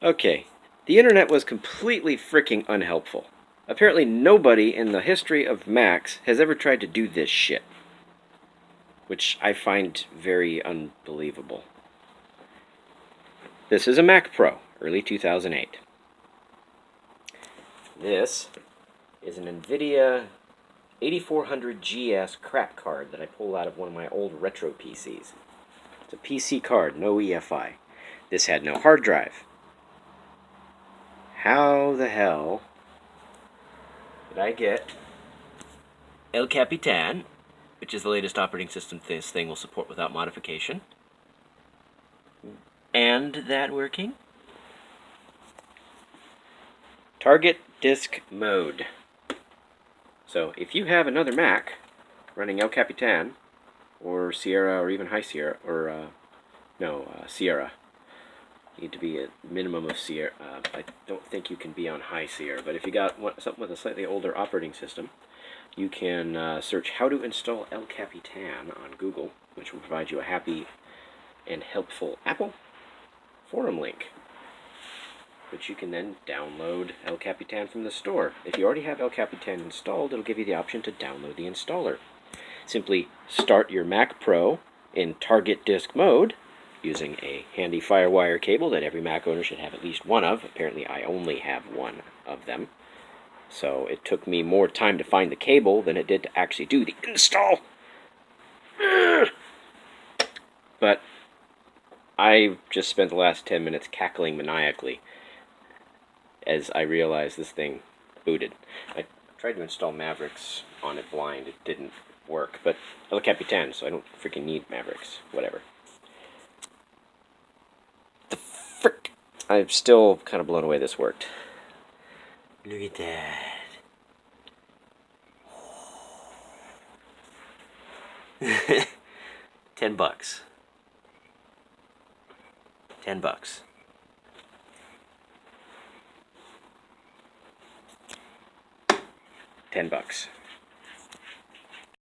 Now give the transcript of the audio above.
Okay, the internet was completely freaking unhelpful. Apparently nobody in the history of Macs has ever tried to do this shit. Which I find very unbelievable. This is a Mac Pro, early 2008. This is an NVIDIA 8400GS crap card that I pulled out of one of my old retro PCs. It's a PC card, no EFI. This had no hard drive. How the hell did I get El Capitan, which is the latest operating system this thing will support without modification, and that working? Target disk mode. So if you have another Mac running El Capitan, or Sierra, or even High Sierra, or Sierra, you need to be a minimum of Sierra. I don't think you can be on High Sierra, but if you got something with a slightly older operating system, you can search how to install El Capitan on Google, which will provide you a happy and helpful Apple forum link, which you can then download El Capitan from the store. If you already have El Capitan installed, it'll give you the option to download the installer. Simply start your Mac Pro in target disk mode using a handy FireWire cable that every Mac owner should have at least one of. Apparently I only have one of them. So it took me more time to find the cable than it did to actually do the install. But I just spent the last 10 minutes cackling maniacally as I realized this thing booted. I tried to install Mavericks on it blind. It didn't work, but El Capitan, so I don't freaking need Mavericks. Whatever. The frick! I'm still kind of blown away this worked. Look at that. $10. $10. $10.